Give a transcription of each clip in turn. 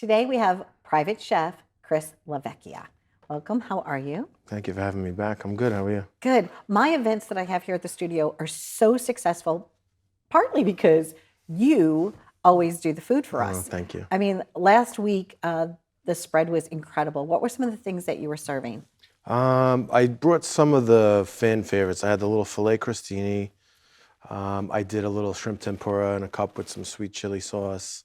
Today we have private chef LaVecchia. Welcome, how are you? Thank you for having me back. I'm good. How are you? Good. My events that I have here at the studio are so successful, partly because you always do the food for Oh, us. thank you. I mean, last week the spread was incredible. What were some of the things that you were serving? I brought some of the fan favorites. I had the little filet crostini. I did a little shrimp tempura in a cup with some sweet chili sauce.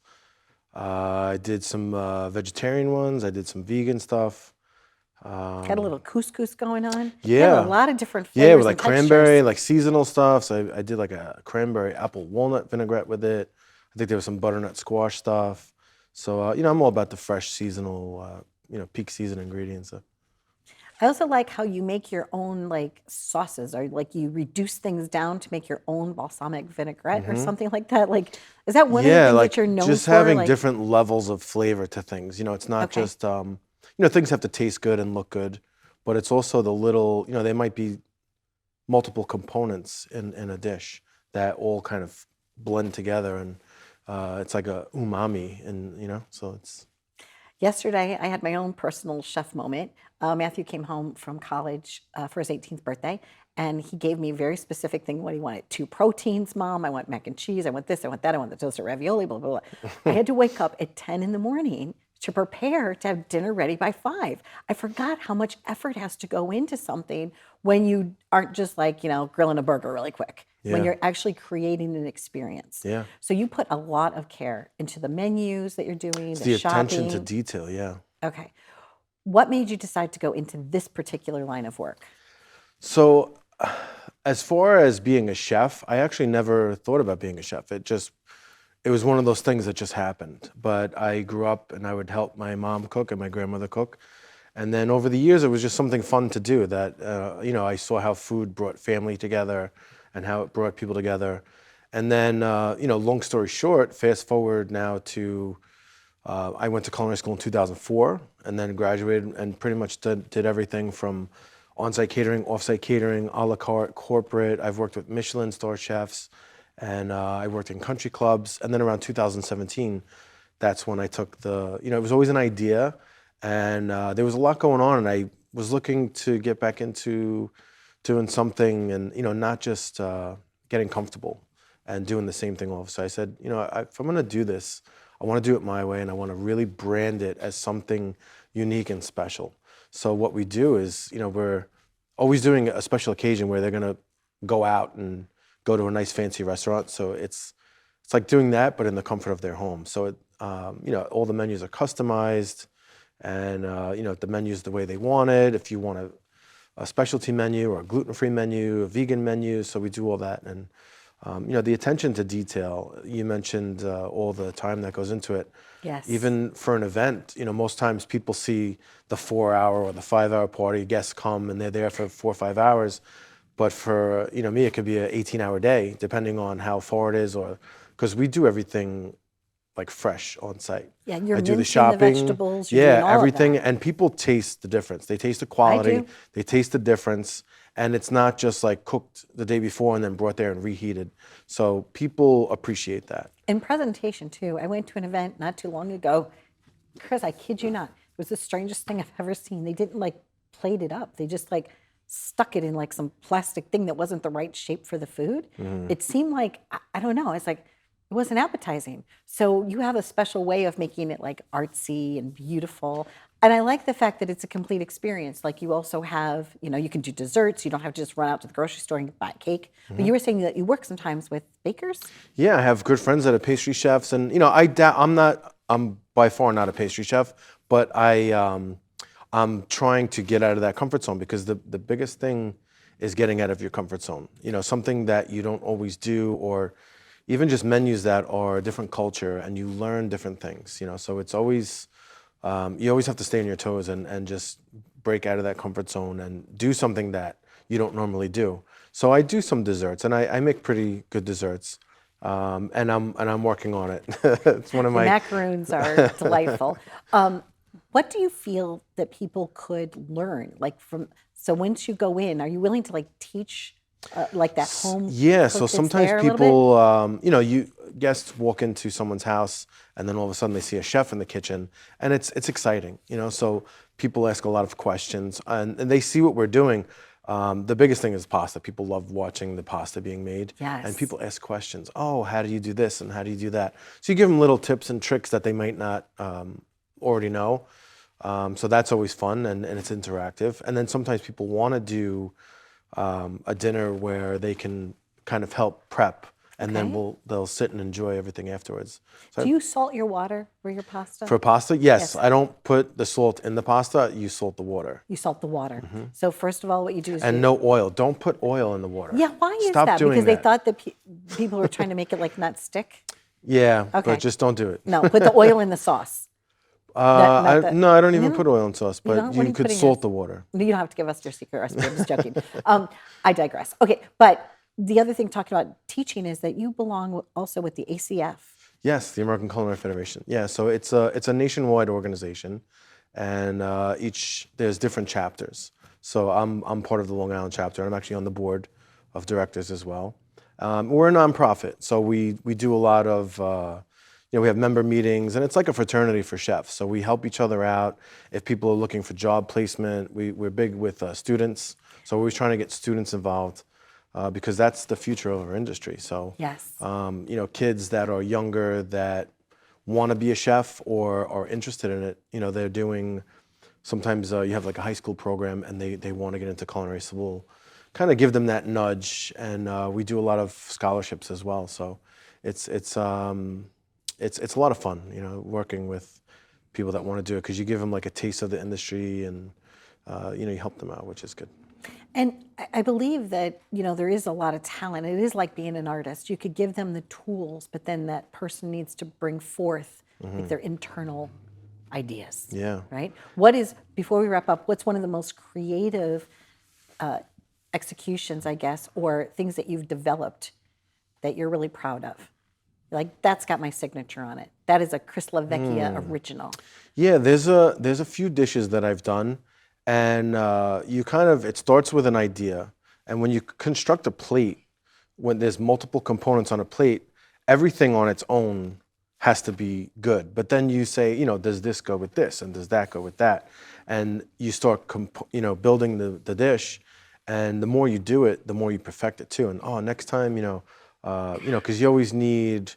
I did some vegetarian ones. I did some vegan stuff. Had a little couscous going on. You had a Yeah, lot of different yeah, with flavors like and textures. cranberry, like seasonal stuff. So I did like a cranberry apple walnut vinaigrette with it. I think there was some butternut squash stuff. So I'm all about the fresh seasonal, peak season ingredients. I also like how you make your own like sauces, or like you reduce things down to make your own balsamic vinaigrette or something like that. Like, is that one of the Yeah, things that like you're known just for? having Like, different levels of flavor to things. It's not okay, just, things have to taste good and look good, but it's also the little, they might be multiple components in a dish that all kind of blend together, and it's like a umami, and so it's. yesterday I had my own personal chef moment. Matthew came home from college for his 18th birthday, and he gave me a very specific thing what he wanted. Two proteins, Mom. I want mac and cheese. I want this. I want that. I want the toasted ravioli. Blah blah blah. I had to wake up at 10 in the morning to prepare to have dinner ready by 5. I forgot how much effort has to go into something when you aren't just like, grilling a burger really quick, when Yeah, you're actually creating an experience. yeah. So you put a lot of care into the menus that you're doing, It's the the attention to shopping. detail, yeah. Okay. What made you decide to go into this particular line of work? So, as far as being a chef, I actually never thought about being a chef. It was one of those things that just happened. But I grew up and I would help my mom cook and my grandmother cook. And then over the years, it was just something fun to do that, I saw how food brought family together and how it brought people together. And then, long story short, fast forward now to, I went to culinary school in 2004 and then graduated and pretty much did everything from on-site catering, off-site catering, a la carte, corporate. I've worked with Michelin star chefs, and I worked in country clubs. And then around 2017, that's when I took it was always an idea, and there was a lot going on, and I was looking to get back into doing something, and not just getting comfortable and doing the same thing all. So I said, if I'm going to do this, I want to do it my way, and I want to really brand it as something unique and special. So what we do is, we're always doing a special occasion where they're going to go out and go to a nice fancy restaurant. So it's like doing that, but in the comfort of their home. So all the menus are customized, and the menu's the way they want it. If you want a specialty menu or a gluten-free menu, a vegan menu, so we do all that. And the attention to detail. You mentioned all the time that goes into it. Yes. Even for an event, most times people see the 4-hour or the 5-hour party. Guests come and they're there for 4 or 5 hours. But for me, it could be an 18-hour day, depending on how far it is, or because we do everything like fresh on site. Yeah, you're I do the mincing the shopping, vegetables, you're doing yeah, all of everything, that. and people taste the difference. They taste the I quality, do. they taste the difference, and it's not just like cooked the day before and then brought there and reheated. So people appreciate that. And presentation too. I went to an event not too long ago. Chris, I kid you not. It was the strangest thing I've ever seen. They didn't like plate it up. They just like stuck it in like some plastic thing that wasn't the right shape for the food. It seemed like, I don't know, it's like, it wasn't appetizing. So you have a special way of making it like artsy and beautiful. And I like the fact that it's a complete experience. Like you also have, you can do desserts. You don't have to just run out to the grocery store and buy a cake. But you were saying that you work sometimes with bakers? Yeah, I have good friends that are pastry chefs, and I'm by far not a pastry chef, but I'm trying to get out of that comfort zone, because the biggest thing is getting out of your comfort zone. Something that you don't always do, or even just menus that are a different culture, and you learn different things. So it's always you always have to stay on your toes and just break out of that comfort zone and do something that you don't normally do. So I do some desserts, and I make pretty good desserts, and I'm working on it. It's one of The my. macaroons are delightful. What do you feel that people could learn? Like so once you go in, are you willing to like teach like that home Yeah, cook so that's sometimes there a little bit? people, you guests walk into someone's house, and then all of a sudden they see a chef in the kitchen, and it's exciting. So people ask a lot of questions, and they see what we're doing. The biggest thing is pasta. People love watching the pasta being made, and Yes. people ask questions. Oh, how do you do this, and how do you do that? So you give them little tips and tricks that they might not already know. So that's always fun, and it's interactive. And then sometimes people want to do a dinner where they can kind of help prep, and then Okay. they'll sit and enjoy everything afterwards. So Do you salt your water for your pasta? for pasta, yes, Yes. I don't put the salt in the pasta. You salt the water, You salt the water. So first of all, what you do is and no oil. Don't put oil in the water. yeah, why is Stop that? doing Because they that. thought that people were trying to make it like not stick? Yeah, Okay. but just don't do it. No, put the oil in the sauce. No, I don't even No? put oil in sauce, don't? but What are you you could putting in? salt the water. You don't have to give us your secret recipe. I'm just joking. I digress. Okay, but the other thing talking about teaching is that you belong also with the ACF. Yes, the American Culinary Federation. Yeah, so it's a nationwide organization, and there's different chapters. So I'm part of the Long Island chapter, and I'm actually on the board of directors as well. We're a nonprofit, so we do a lot of we have member meetings, and it's like a fraternity for chefs. So we help each other out. If people are looking for job placement, we're big with students. So we're always trying to get students involved. Because that's the future of our industry. So, Yes. Kids that are younger that want to be a chef or are interested in it, they're doing, sometimes you have like a high school program and they want to get into culinary, so we'll kind of give them that nudge, and we do a lot of scholarships as well. So it's a lot of fun, working with people that want to do it, because you give them like a taste of the industry, and you help them out, which is good. And I believe that, there is a lot of talent. It is like being an artist. You could give them the tools, but then that person needs to bring forth like their internal ideas. Yeah. Right? Before we wrap up, what's one of the most creative executions, I guess, or things that you've developed that you're really proud of? Like, that's got my signature on it. That is a Chris LaVecchia original. Yeah, there's a few dishes that I've done, and it starts with an idea, and when you construct a plate, when there's multiple components on a plate, everything on its own has to be good. But then you say, does this go with this, and does that go with that, and you start building the dish, and the more you do it, the more you perfect it too. And next time, because you always need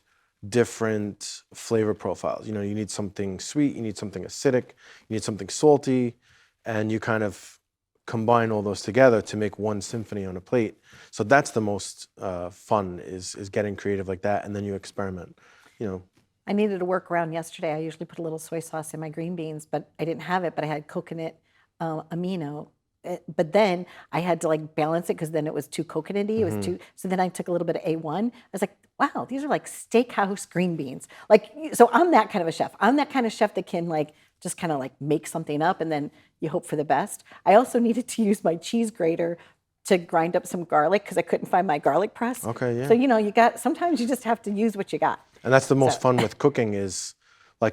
different flavor profiles. You need something sweet, you need something acidic, you need something salty, and you kind of combine all those together to make one symphony on a plate. So that's the most fun, is getting creative like that, and then you experiment. I needed a workaround yesterday. I usually put a little soy sauce in my green beans, but I didn't have it, but I had coconut amino. But then I had to like balance it, because then it was too coconutty. It was too. So then I took a little bit of A1. I was like, wow, these are like steakhouse green beans. Like, so I'm that kind of a chef. I'm that kind of chef that can like just kind of like make something up, and then you hope for the best. I also needed to use my cheese grater to grind up some garlic, because I couldn't find my garlic press. Okay, yeah. So sometimes you just have to use what you got. And that's the most fun with cooking, is you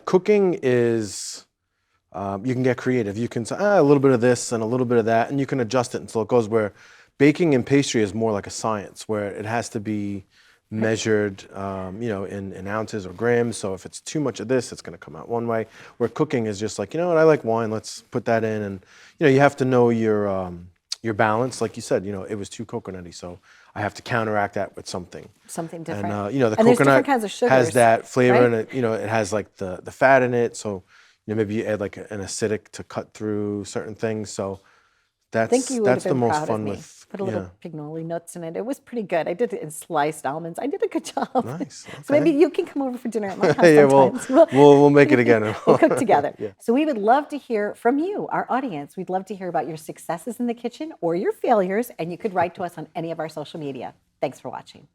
can get creative. You can say a little bit of this and a little bit of that, and you can adjust it until it goes. Where baking and pastry is more like a science, where it has to be measured, in ounces or grams. So if it's too much of this, it's going to come out one way. Where cooking is just like, what, I like wine, let's put that in, and you have to know your balance. Like you said, it was too coconutty, so I have to counteract that with something different. And the And there's coconut different kinds of has sugars, that flavor, right? and it has like the fat in it. So maybe you add like an acidic to cut through certain things. So I think you would have that's the been most proud of fun me. with. Put a little pignoli nuts in it. It was pretty good. I did it in sliced almonds. I did a good job. Nice. So maybe Okay. you can come over for dinner at my house Yeah, sometimes. we'll make it again. We'll cook together. Yeah. So we would love to hear from you, our audience. We'd love to hear about your successes in the kitchen or your failures, and you could write to us on any of our social media. Thanks for watching.